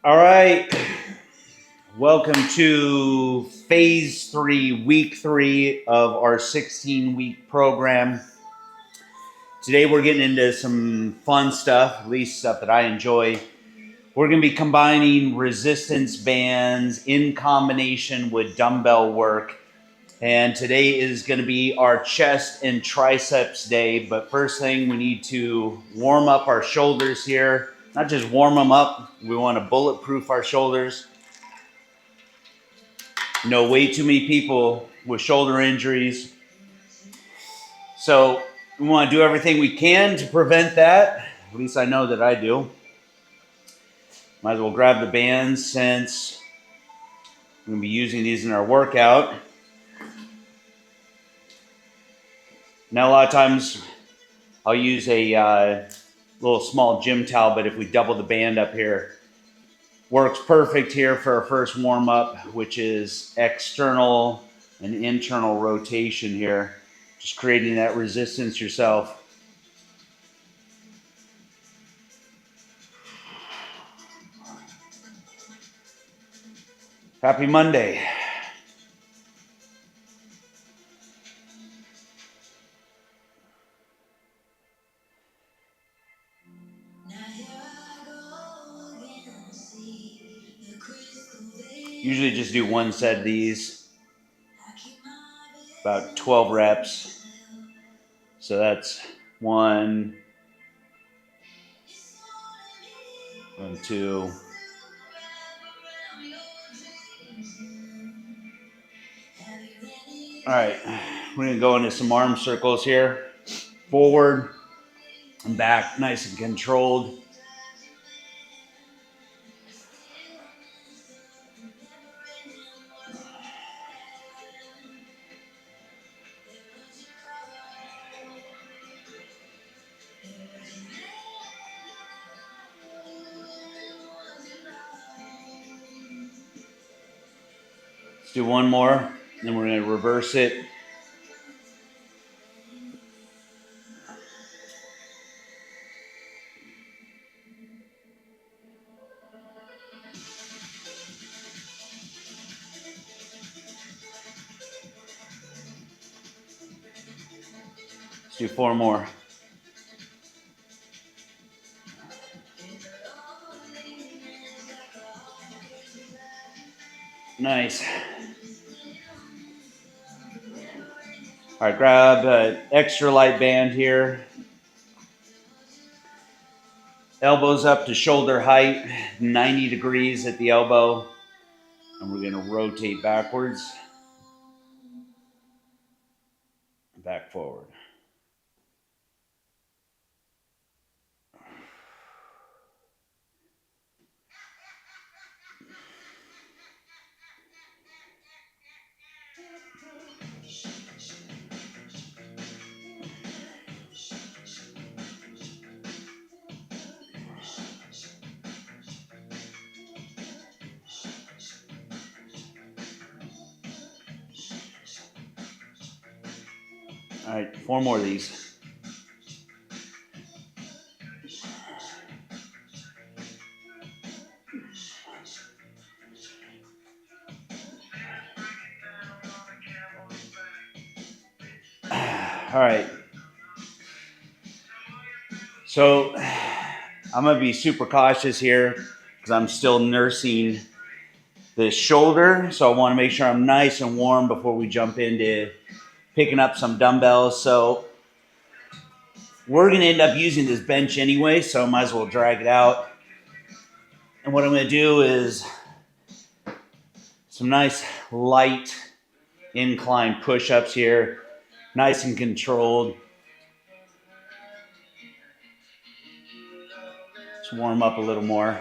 All right. Welcome to phase 3, week 3 of our 16-week program. Today we're getting into some fun stuff, at least stuff that I enjoy. We're going to be combining resistance bands in combination with dumbbell work. And today is going to be our chest and triceps day. But first thing, we need to warm up our shoulders here. Not just warm them up, we want to bulletproof our shoulders. You know, way too many people with shoulder injuries. So we want to do everything we can to prevent that. At least I know that I do. Might as well grab the bands since we're going to be using these in our workout. Now, a lot of times I'll use a little small gym towel, but if we double the band up here, works perfect here for our first warm up, which is external and internal rotation here. Just creating that resistance yourself. Happy Monday. Usually just do one set of these, about 12 reps. So that's 1, 2. All right, we're gonna go into some arm circles here. Forward and back, nice and controlled. Let's do one more, then we're going to reverse it. Let's do 4 more. Nice. All right, grab an extra light band here. Elbows up to shoulder height, 90 degrees at the elbow. And we're going to rotate backwards, back forward. All right, 4 more of these. All right. So I'm going to be super cautious here because I'm still nursing the shoulder. So I want to make sure I'm nice and warm before we jump into picking up some dumbbells. So we're going to end up using this bench anyway, so I might as well drag it out. And what I'm going to do is some nice light incline push-ups here, nice and controlled. Let's warm up a little more.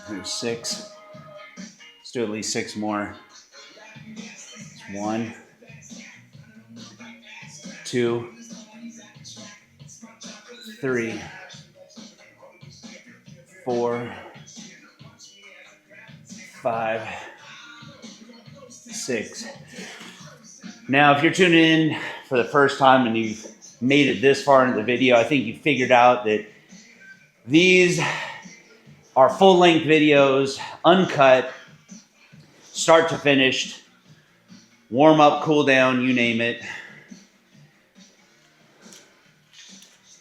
There's 6. Let's do at least 6 more. 1, 2, 3, 4, 5, 6. Now, if you're tuning in for the first time and you've made it this far into the video, I think you figured out that these are full-length videos, uncut, start to finish, warm up, cool down, you name it.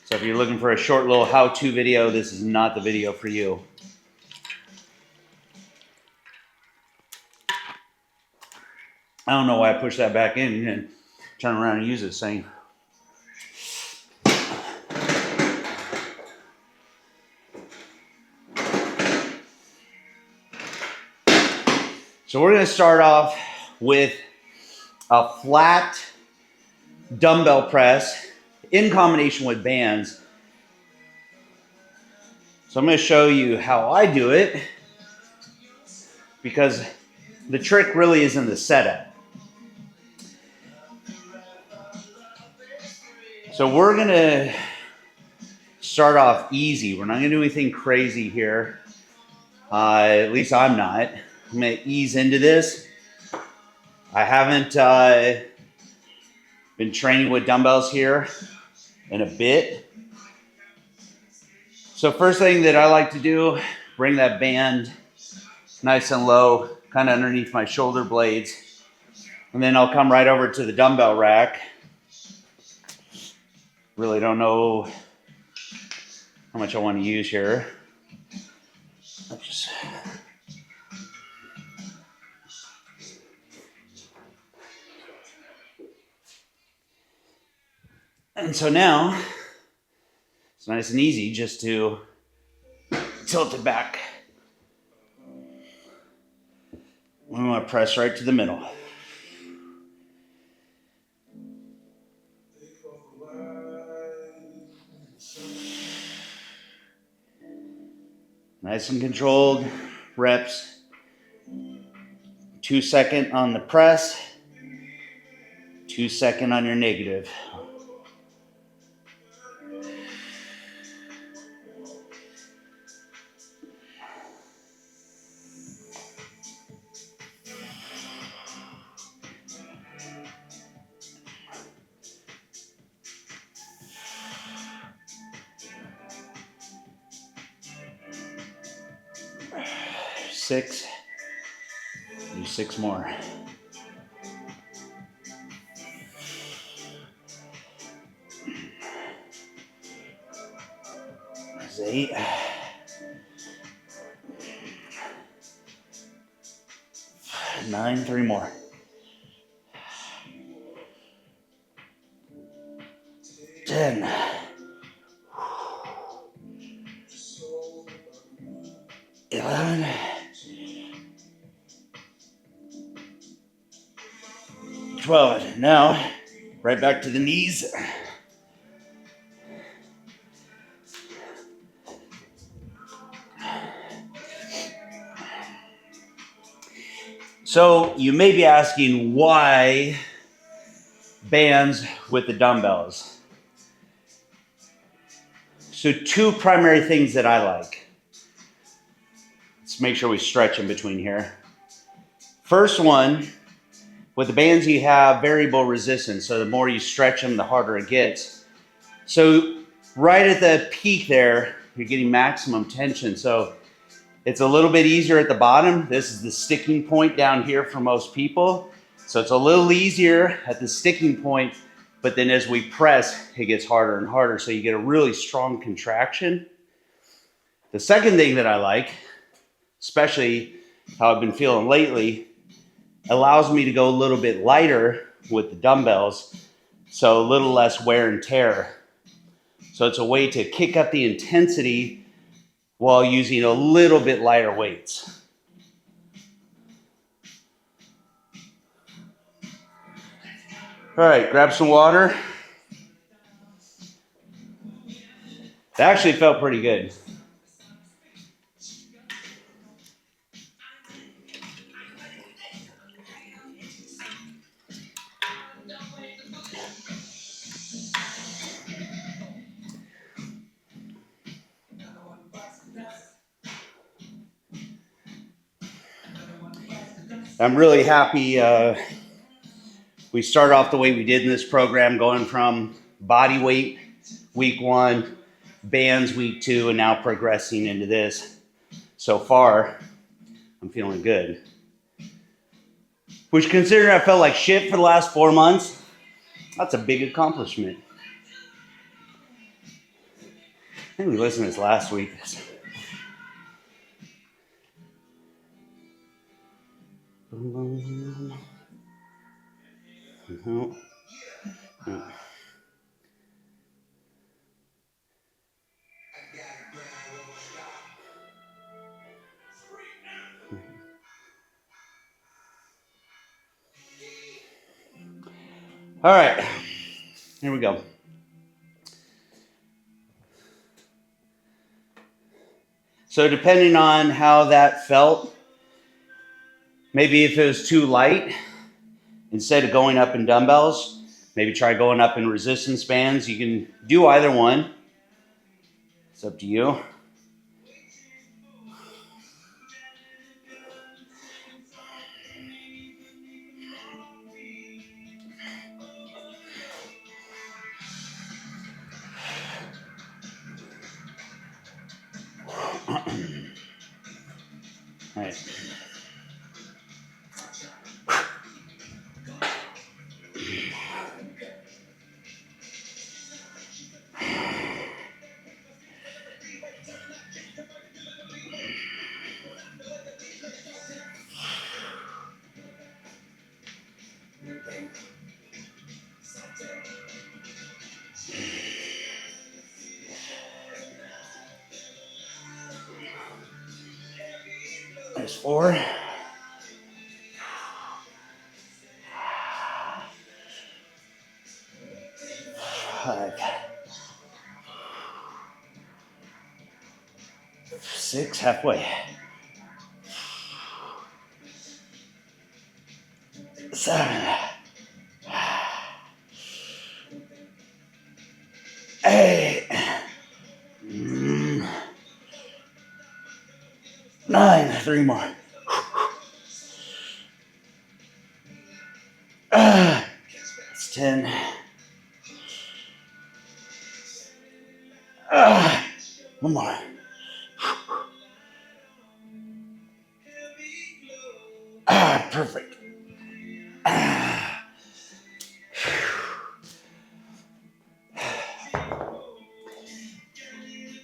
So if you're looking for a short little how-to video, this is not the video for you. I don't know why I pushed that back in and turn around and use this thing. So we're going to start off with a flat dumbbell press in combination with bands. So I'm going to show you how I do it, because the trick really is in the setup. So we're going to start off easy. We're not going to do anything crazy here. At least I'm not. I'm going to ease into this. I haven't been training with dumbbells here in a bit. So first thing that I like to do, bring that band nice and low, kind of underneath my shoulder blades. And then I'll come right over to the dumbbell rack. Really don't know how much I want to use here. And so now it's nice and easy just to tilt it back. We want to press right to the middle. Nice and controlled reps. 2 seconds on the press, 2 seconds on your negative. Six. Do 6 more. That's 8. 9. 3 more. 10. 11. 12. Now, right back to the knees. So you may be asking, why bands with the dumbbells? So 2 primary things that I like. Let's make sure we stretch in between here. First one, with the bands you have variable resistance, so the more you stretch them, the harder it gets. So right at the peak there, you're getting maximum tension. So it's a little bit easier at the bottom. This is the sticking point down here for most people. So it's a little easier at the sticking point, but then as we press, it gets harder and harder. So you get a really strong contraction. The second thing that I like, especially how I've been feeling lately, allows me to go a little bit lighter with the dumbbells, so a little less wear and tear. So it's a way to kick up the intensity while using a little bit lighter weights. All right, grab some water. That actually felt pretty good. I'm really happy we started off the way we did in this program, going from body weight week 1, bands week 2, and now progressing into this. So far, I'm feeling good. Which, considering I felt like shit for the last 4 months, that's a big accomplishment. I think we listened to this last week. All right, here we go. So depending on how that felt, maybe if it was too light, instead of going up in dumbbells, maybe try going up in resistance bands. You can do either one. It's up to you. All right. There's 4. 5. 6, halfway. 7. 8. 9. 3 more. It's 10. One more. Perfect.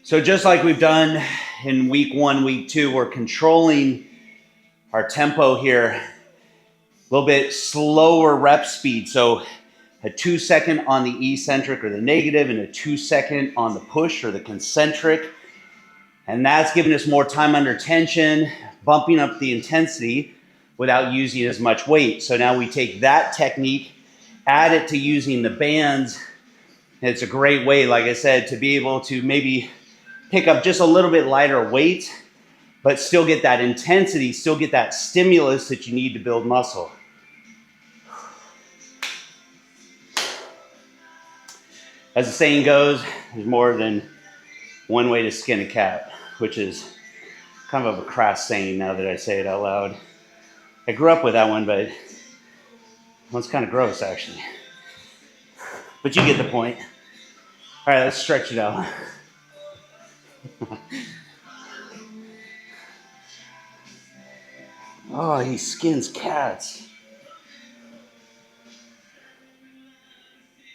So just like we've done in week 1, week 2, we're controlling our tempo here. A little bit slower rep speed. So a 2-second on the eccentric or the negative and a 2-second on the push or the concentric. And that's giving us more time under tension, bumping up the intensity without using as much weight. So now we take that technique, add it to using the bands. And it's a great way, like I said, to be able to maybe pick up just a little bit lighter weight, but still get that intensity, still get that stimulus that you need to build muscle. As the saying goes, there's more than one way to skin a cat, which is kind of a crass saying now that I say it out loud. I grew up with that one, but well, it's kind of gross actually. But you get the point. All right, let's stretch it out. Oh, he skins cats.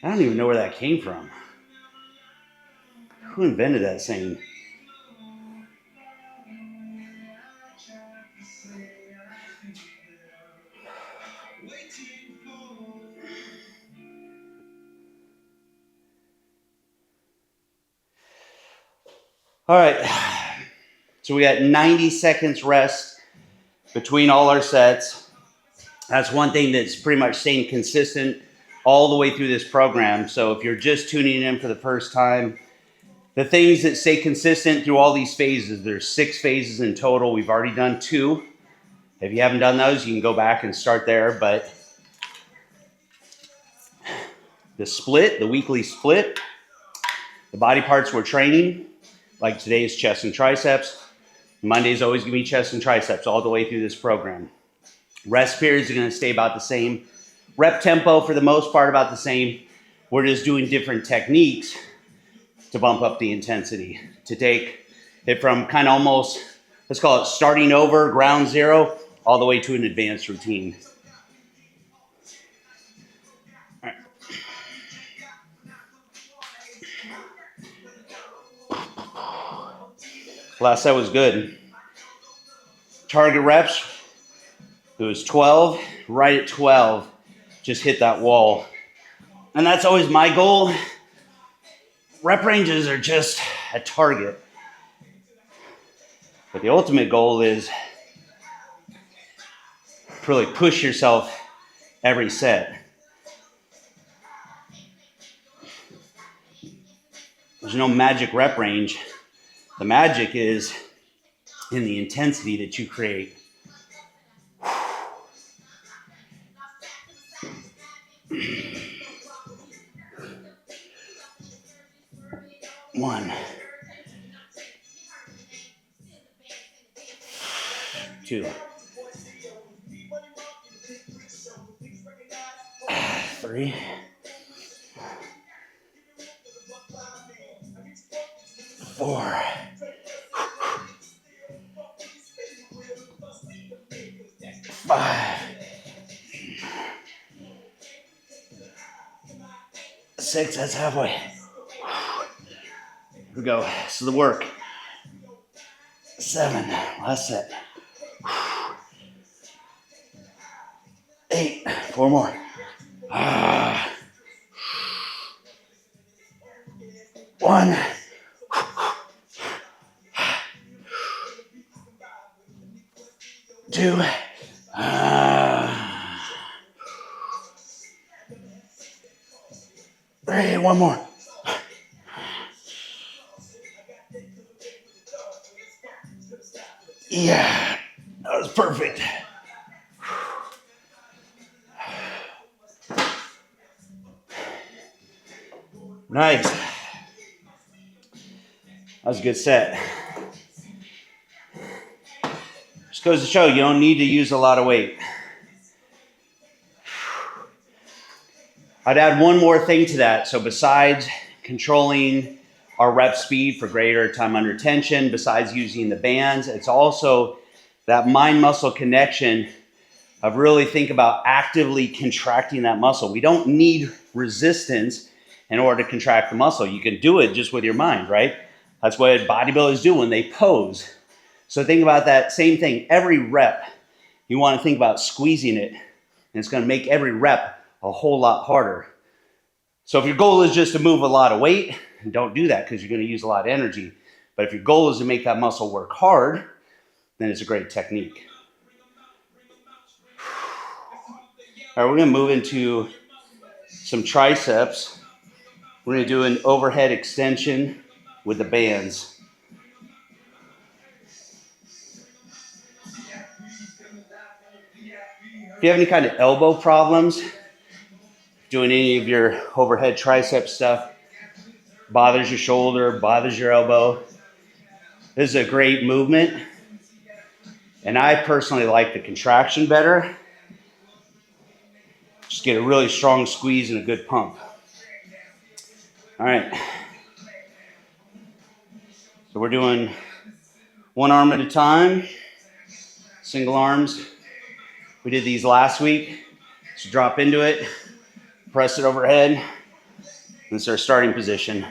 I don't even know where that came from. Who invented that saying? All right, so we got 90 seconds rest between all our sets. That's one thing that's pretty much staying consistent all the way through this program. So if you're just tuning in for the first time, the things that stay consistent through all these phases, there's 6 phases in total. We've already done 2. If you haven't done those, you can go back and start there. But the split, the weekly split, the body parts we're training, like today is chest and triceps. Monday's always going to be chest and triceps all the way through this program. Rest periods are going to stay about the same. Rep tempo, for the most part, about the same. We're just doing different techniques to bump up the intensity, to take it from kind of almost, let's call it starting over, ground zero, all the way to an advanced routine. All right. Last set was good. Target reps, it was 12, right at 12, just hit that wall. And that's always my goal. Rep ranges are just a target. But the ultimate goal is to really push yourself every set. There's no magic rep range. The magic is in the intensity that you create. One, two, three, four, five, 6, that's halfway. Here we go. This is the work. 7, last set. 8, 4 more. 1, 2, 3, 1 more. Yeah, that was perfect. Nice. That was a good set. Just goes to show you don't need to use a lot of weight. I'd add one more thing to that. So besides controlling our rep speed for greater time under tension, besides using the bands, it's also that mind-muscle connection of really think about actively contracting that muscle. We don't need resistance in order to contract the muscle. You can do it just with your mind, right? That's what bodybuilders do when they pose. So think about that same thing. Every rep, you want to think about squeezing it, and it's going to make every rep a whole lot harder. So if your goal is just to move a lot of weight, don't do that because you're going to use a lot of energy. But if your goal is to make that muscle work hard, then it's a great technique. All right, we're going to move into some triceps. We're going to do an overhead extension with the bands. If you have any kind of elbow problems, doing any of your overhead tricep stuff, bothers your shoulder, bothers your elbow, this is a great movement. And I personally like the contraction better. Just get a really strong squeeze and a good pump. All right. So we're doing one arm at a time, single arms. We did these last week. So drop into it, press it overhead. This is our starting position.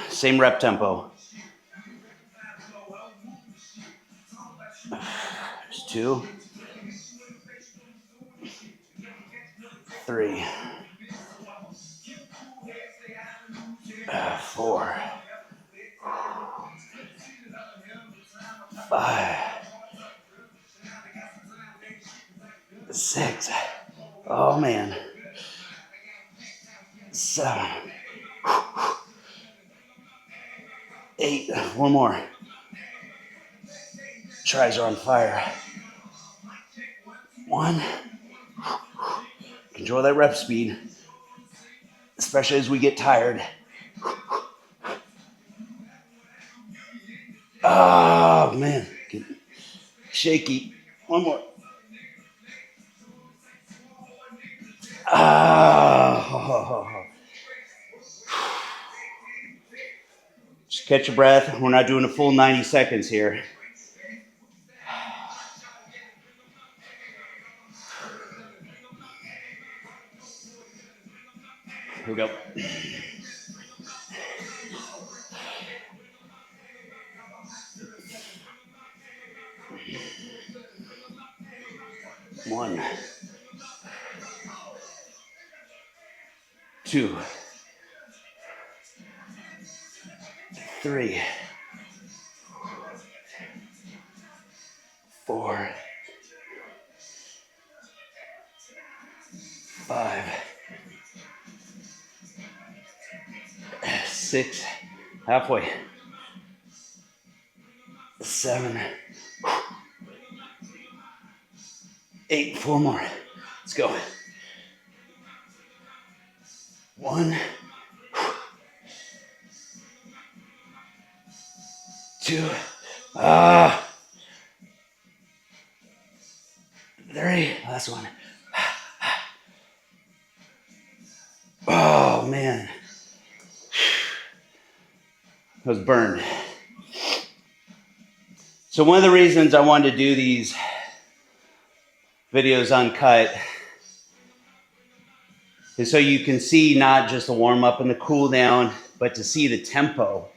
Same rep tempo. There's 2, 3, 4, 5, 6. Oh man. 7, 8. One more. Tries are on fire. 1. Control that rep speed, especially as we get tired. Oh man. Shaky. One more. Ah. Just catch your breath. We're not doing a full 90 seconds here. Here we go. One, two, three, four, five, six, halfway, 7, 8, 4 more. Let's go. 1, 2, 3, last one. Oh man, I was burned. So one of the reasons I wanted to do these videos uncut is so you can see not just the warm up and the cool down, but to see the tempo,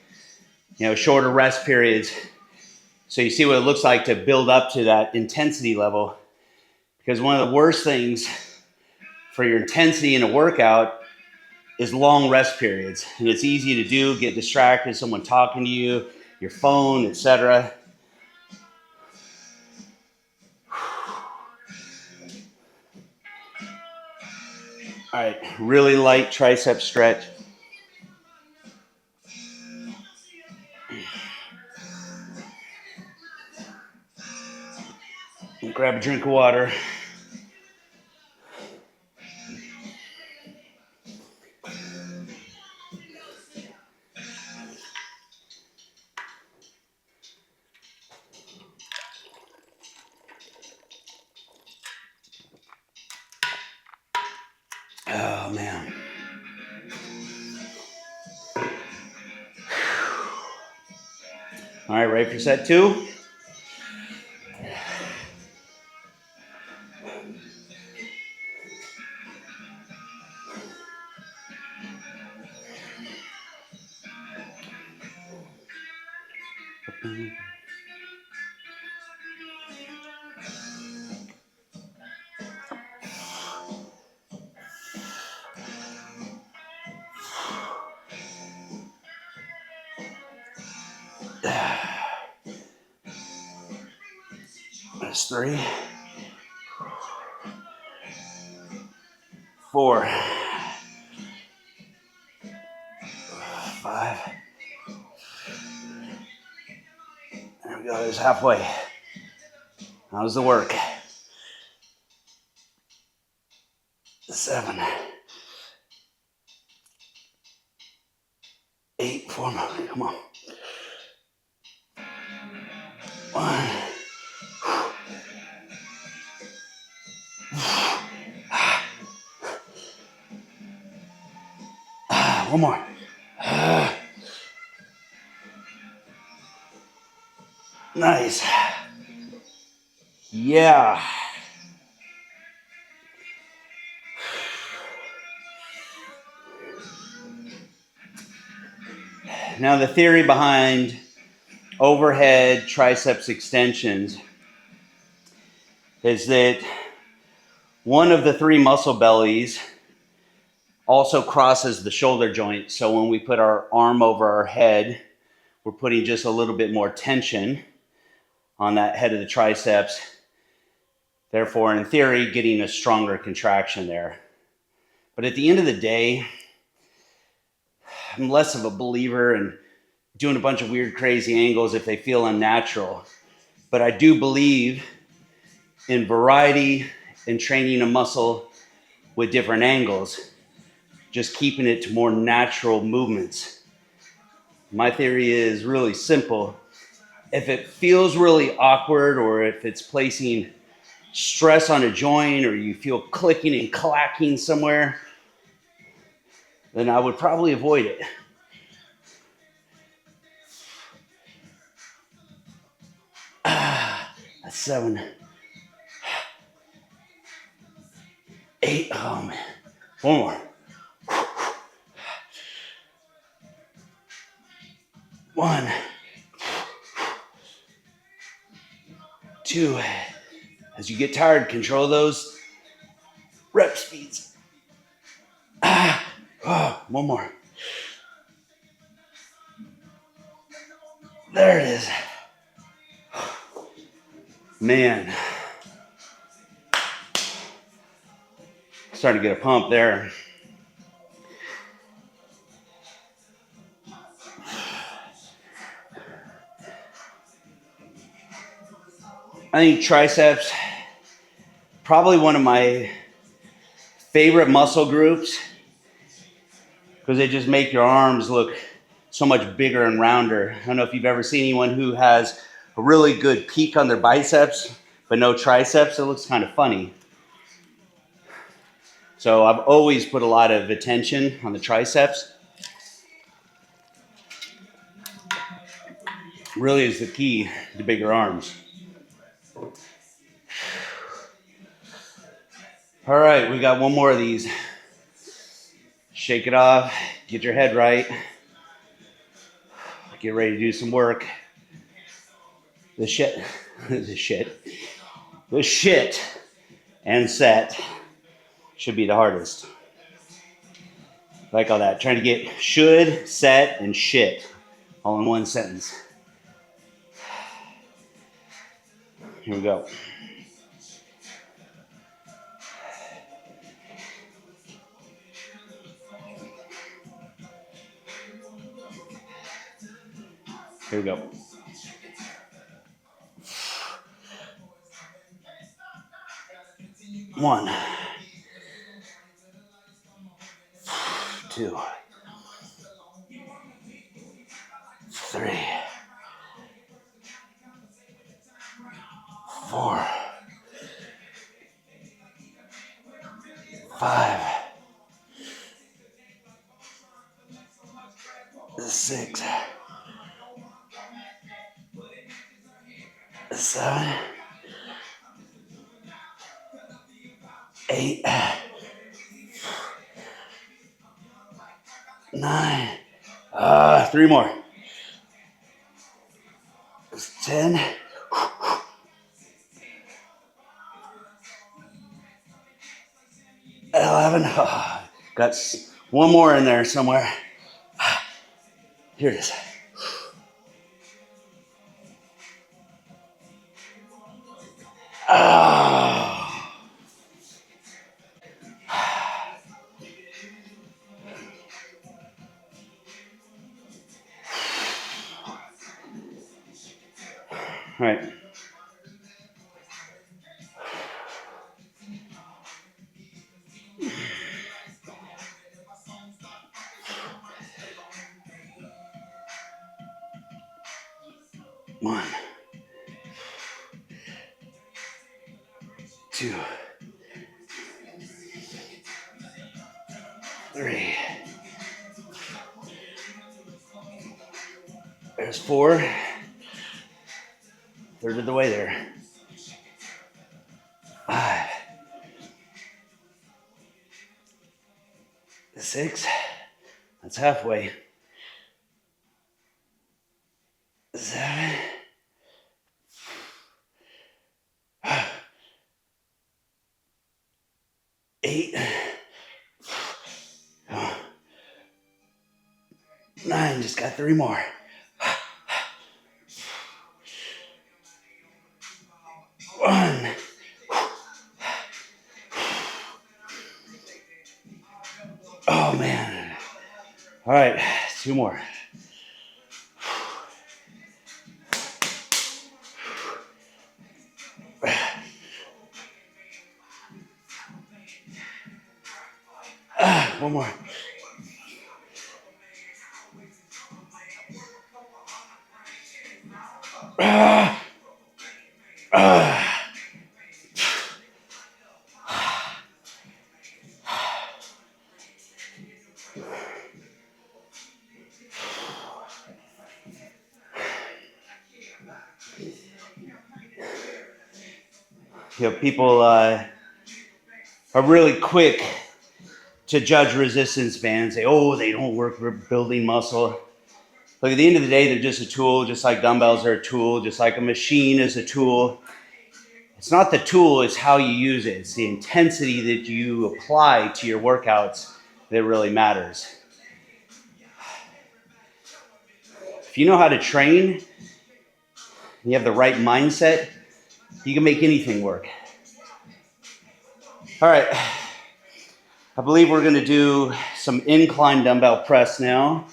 shorter rest periods. So you see what it looks like to build up to that intensity level. Because one of the worst things for your intensity in a workout is long rest periods. And it's easy to do, get distracted, someone talking to you, your phone, etc. All right, really light tricep stretch. Grab a drink of water. Oh man. All right, ready for set 2? That's 3, 4, 5. There we go, there's halfway. How's the work? 7, 8, 4 more, come on. 1. One more. Nice. Yeah. Now the theory behind overhead triceps extensions is that one of the 3 muscle bellies also crosses the shoulder joint. So when we put our arm over our head, we're putting just a little bit more tension on that head of the triceps. Therefore, in theory, getting a stronger contraction there. But at the end of the day, I'm less of a believer in doing a bunch of weird, crazy angles if they feel unnatural. But I do believe in variety and training a muscle with different angles, just keeping it to more natural movements. My theory is really simple. If it feels really awkward or if it's placing stress on a joint or you feel clicking and clacking somewhere, then I would probably avoid it. That's 7, 8. Oh man, one more. 1, 2. As you get tired, control those rep speeds. One more. There it is. Man, starting to get a pump there. I think triceps, probably one of my favorite muscle groups because they just make your arms look so much bigger and rounder. I don't know if you've ever seen anyone who has a really good peak on their biceps but no triceps. It looks kind of funny. So I've always put a lot of attention on the triceps. Really is the key to bigger arms. All right, we got one more of these. Shake it off, get your head right. Get ready to do some work. The shit and set should be the hardest. Like all that, trying to get should, set, and shit all in one sentence. Here we go. Here we go. One, 2, 3, 4, 5, 6, 7, 8, 9. 3 more. 10. 11. Got one more in there somewhere. Here it is. All right. One, 2, 3. There's 4. Third of the way there. 5, 6. That's halfway. 7. 8. 9. Just got 3 more. 1. Oh man. All right, 2 more. One more. People are really quick to judge resistance bands. Say, oh, they don't work for building muscle. Look, at the end of the day, they're just a tool, just like dumbbells are a tool, just like a machine is a tool. It's not the tool, it's how you use it. It's the intensity that you apply to your workouts that really matters. If you know how to train, you have the right mindset, you can make anything work. All right, I believe we're going to do some incline dumbbell press now.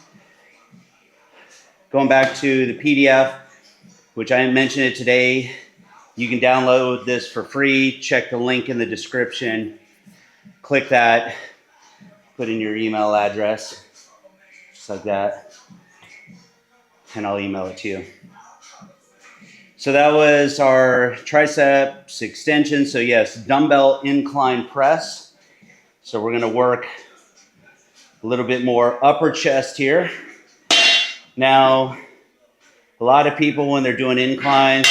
Going back to the PDF, which I didn't mention it today, you can download this for free. Check the link in the description. Click that, put in your email address, just like that, and I'll email it to you. So that was our triceps extension. So yes, dumbbell incline press. So we're gonna work a little bit more upper chest here. Now, a lot of people when they're doing inclines,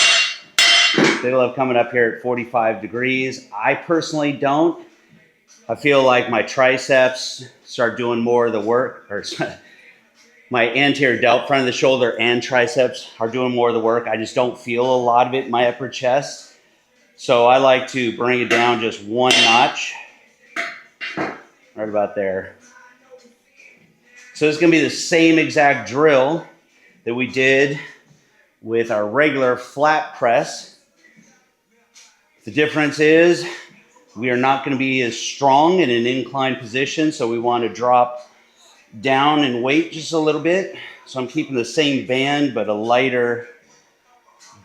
they love coming up here at 45 degrees. I personally don't. I feel like my triceps start doing more of the work, or my anterior delt, front of the shoulder and triceps are doing more of the work. I just don't feel a lot of it in my upper chest. So I like to bring it down just one notch, right about there. So it's gonna be the same exact drill that we did with our regular flat press. The difference is we are not gonna be as strong in an inclined position, so we wanna drop down in weight just a little bit. So I'm keeping the same band, but a lighter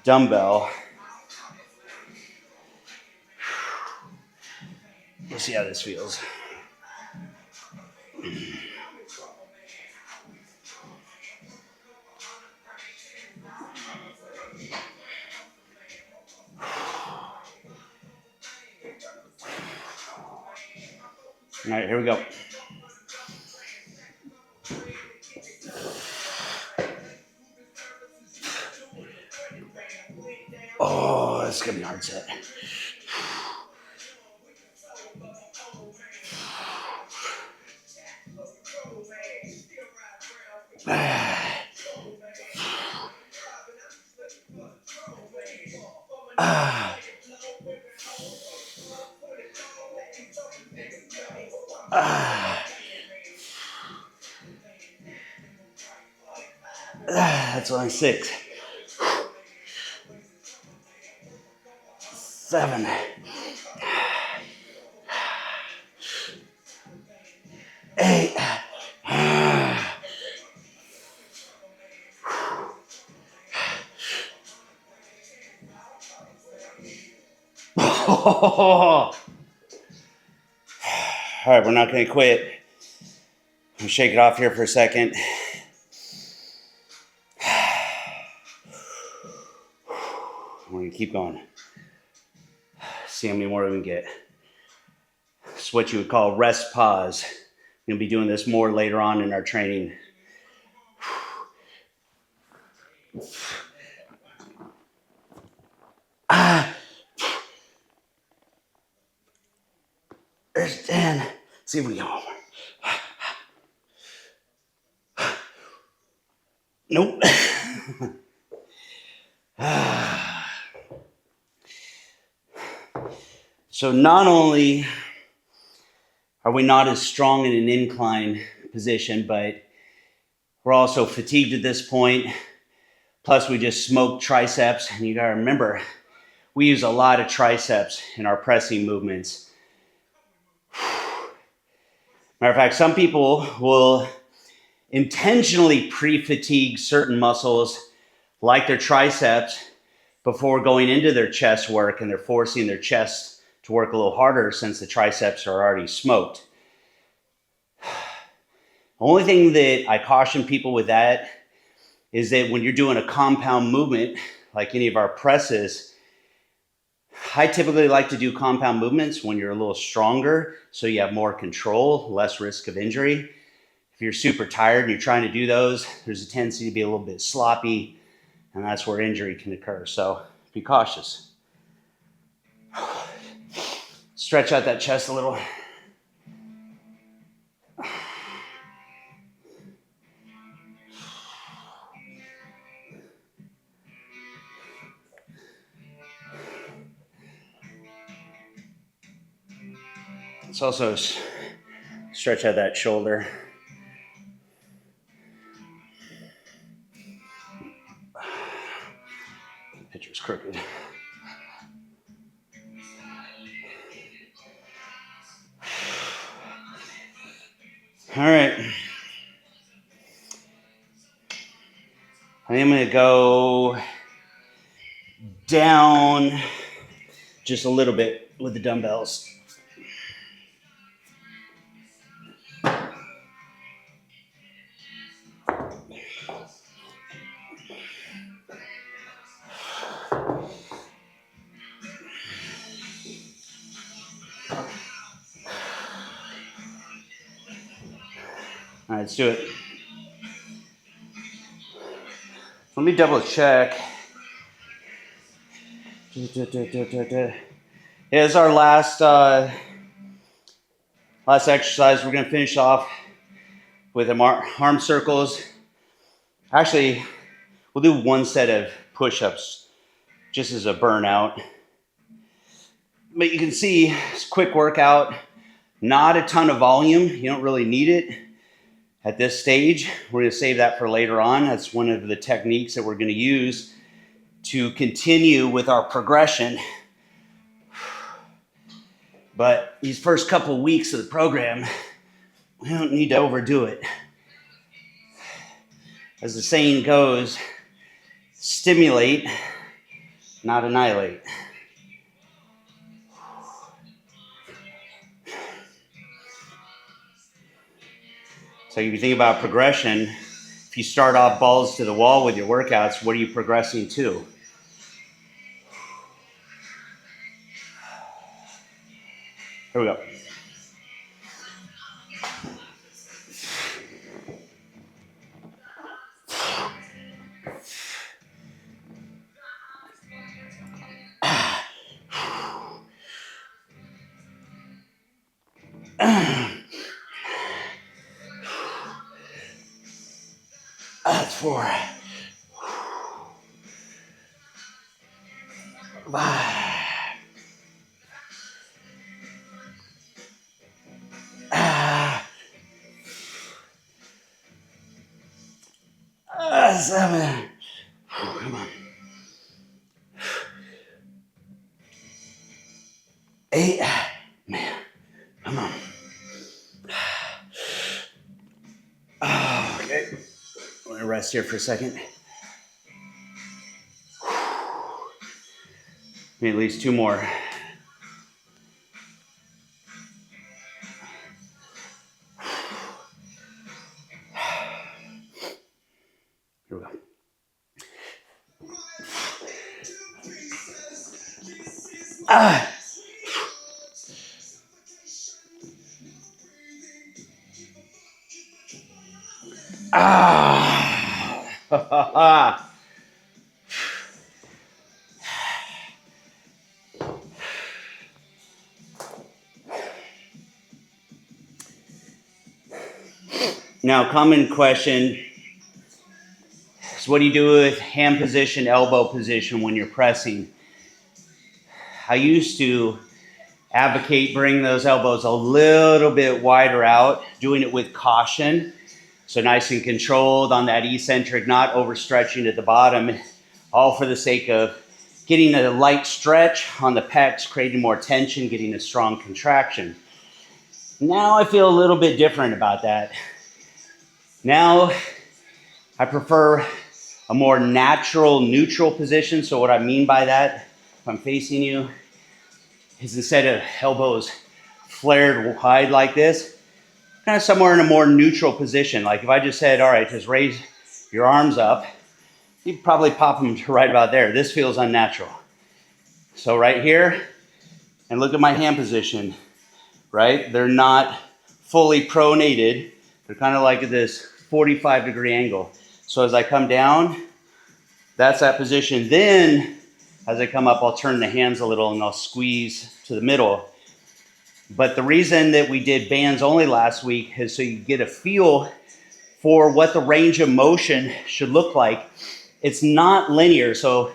dumbbell. Let's see how this feels. All right, here we go. Oh, that's gonna be a hard set. That's only 6. 7. 8. All right, we're not going to quit. I'm going to shake it off here for a second. We're going to keep going. See how many more we can get. It's what you would call rest pause. We're going to be doing this more later on in our training. There's 10. Let's see if we can get one more. Nope. So not only are we not as strong in an incline position, but we're also fatigued at this point. Plus we just smoked triceps. And you gotta remember, we use a lot of triceps in our pressing movements. Matter of fact, some people will intentionally pre-fatigue certain muscles like their triceps before going into their chest work, and they're forcing their chest to work a little harder since the triceps are already smoked. The only thing that I caution people with that is that when you're doing a compound movement like any of our presses, I typically like to do compound movements when you're a little stronger, so you have more control, less risk of injury. If you're super tired and you're trying to do those, there's a tendency to be a little bit sloppy, and that's where injury can occur. So be cautious. Stretch out that chest a little. Let's also stretch out that shoulder. The picture's crooked. All right. I am going to go down just a little bit with the dumbbells. All right, let's do it. Let me double check. Yeah, this is our last exercise. We're going to finish off with the arm circles. Actually, we'll do one set of push-ups just as a burnout. But you can see it's a quick workout, not a ton of volume. You don't really need it at this stage. We're going to save that for later on. That's one of the techniques that we're going to use to continue with our progression. But these first couple weeks of the program, we don't need to overdo it. As the saying goes, stimulate, not annihilate. So if you think about progression, if you start off balls to the wall with your workouts, what are you progressing to? Here we go. That's 4. 5. 7. Come on. 8. Man, come on. Okay. I'm going to rest here for a second. Maybe at least 2 more. Here we go. Now, common question is, what do you do with hand position, elbow position when you're pressing? I used to advocate bringing those elbows a little bit wider out, doing it with caution. So nice and controlled on that eccentric, not overstretching at the bottom, all for the sake of getting a light stretch on the pecs, creating more tension, getting a strong contraction. Now I feel a little bit different about that. Now I prefer a more natural, neutral position. So what I mean by that, if I'm facing you, is instead of elbows flared wide like this, kind of somewhere in a more neutral position. Like if I just said, all right, just raise your arms up, You probably pop them to right about there. This feels unnatural. So right here, and look at my hand position, right? They're not fully pronated. They're kind of like at this 45-degree angle. So as I come down, that's that position. Then as I come up, I'll turn the hands a little and I'll squeeze to the middle. But the reason that we did bands only last week is so you get a feel for what the range of motion should look like. It's not linear, so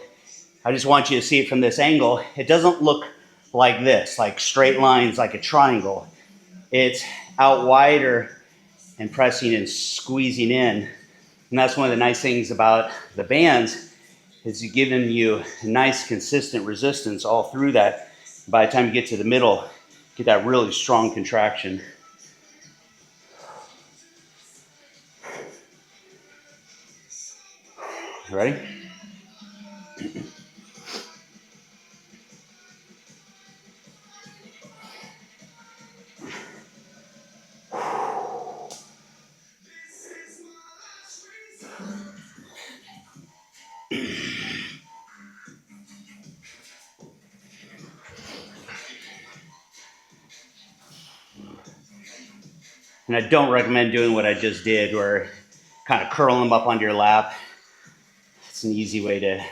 I just want you to see it from this angle. It doesn't look like this, like straight lines, like a triangle. It's out wider and pressing and squeezing in. And that's one of the nice things about the bands is giving you a nice consistent resistance all through that. By the time you get to the middle, get that really strong contraction. Ready? And I don't recommend doing what I just did, where kind of curl them up onto your lap. It's an easy way to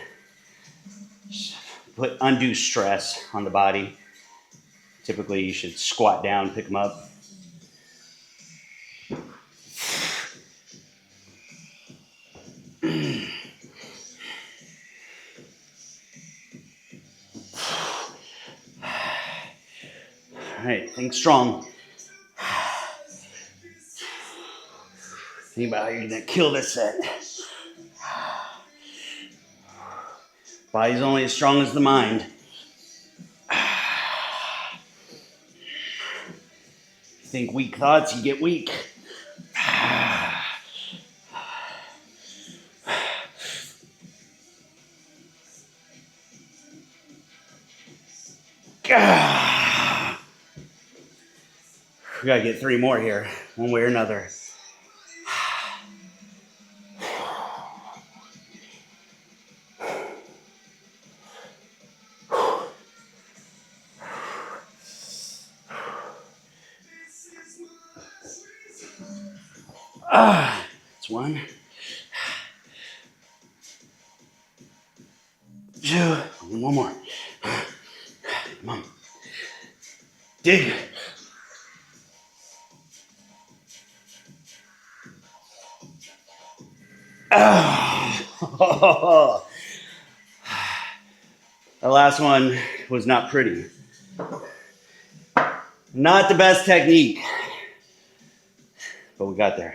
put undue stress on the body. Typically, you should squat down, pick them up. All right, think strong. Think about how you're gonna kill this set. Body's only as strong as the mind. You think weak thoughts, you get weak. We gotta get 3 more here, one way or another. That's 1. 2. One more. Come on. Dig. Oh. The last one was not pretty. Not the best technique, but we got there.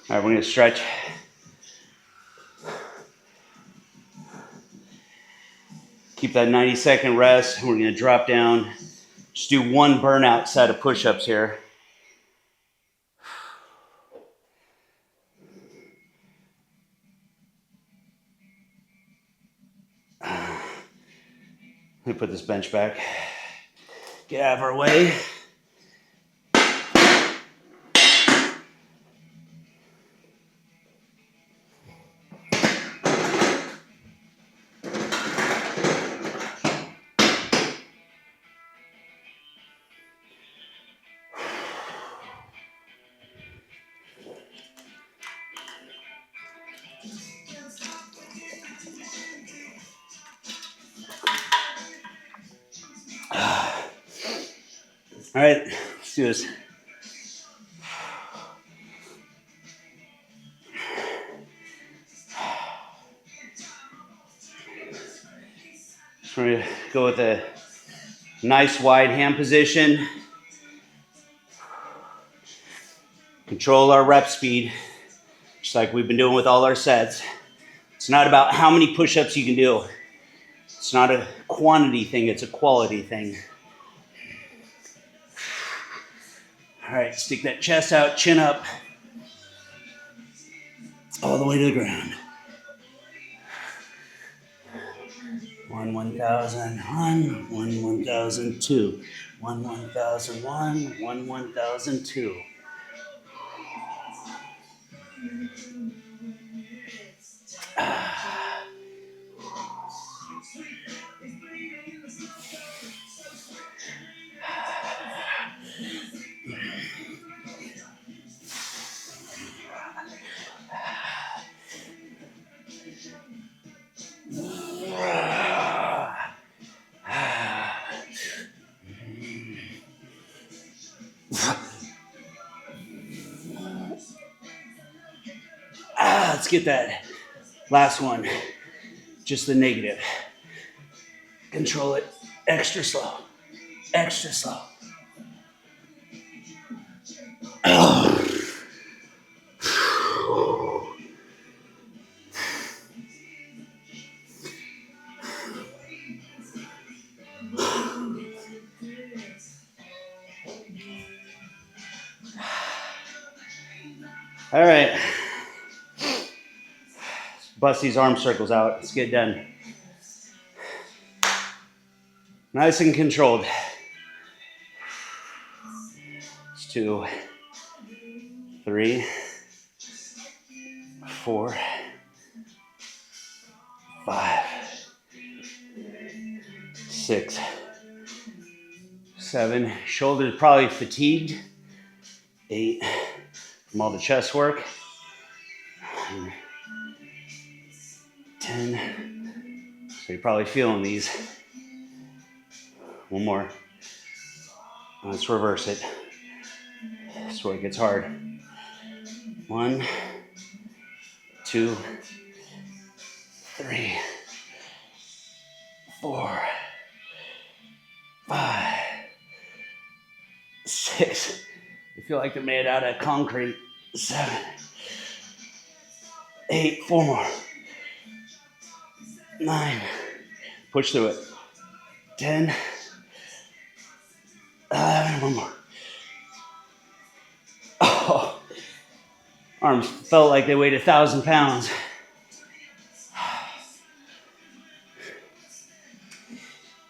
All right, we're gonna stretch. Keep that 90-second rest. We're gonna drop down. Just do 1 burnout set of push-ups here. Let me put this bench back. Get out of our way. All right, let's do this. So we're gonna go with a nice wide hand position. Control our rep speed, just like we've been doing with all our sets. It's not about how many push-ups you can do. It's not a quantity thing, it's a quality thing. All right, stick that chest out, chin up, all the way to the ground. 1, 1,000, 1, 1, 1,000, 2, 1001, 1002. Let's get that last one. Just the negative. Control it. Extra slow. Extra slow. All right. Bust these arm circles out. Let's get done. Nice and controlled. It's 2, 3, 4, 5, 6, 7. Shoulders probably fatigued. 8 from all the chest work. 9, 10. So you're probably feeling these. One more. Let's reverse it. That's where it gets hard. 1, 2, 3, 4, 5, 6. You feel like they're made out of concrete. 7, 8. 4 more. 9. Push through it. 10. 11. 1 more. Oh, arms felt like they weighed 1,000 pounds.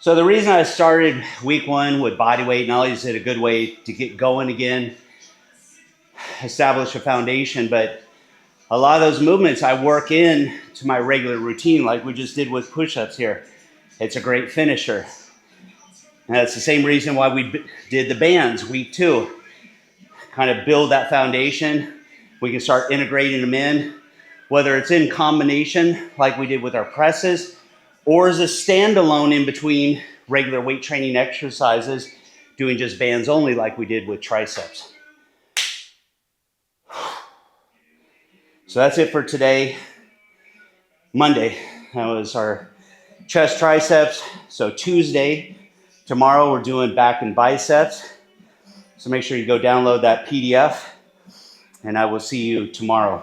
So the reason I started week 1 with body weight, not only is it a good way to get going again, establish a foundation, but a lot of those movements I work in to my regular routine, like we just did with push-ups here. It's a great finisher. And that's the same reason why we did the bands week 2. Kind of build that foundation. We can start integrating them in, whether it's in combination like we did with our presses, or as a standalone in between regular weight training exercises, doing just bands only like we did with triceps. So that's it for today. Monday, that was our chest triceps. So Tuesday, tomorrow we're doing back and biceps. So make sure you go download that PDF, and I will see you tomorrow.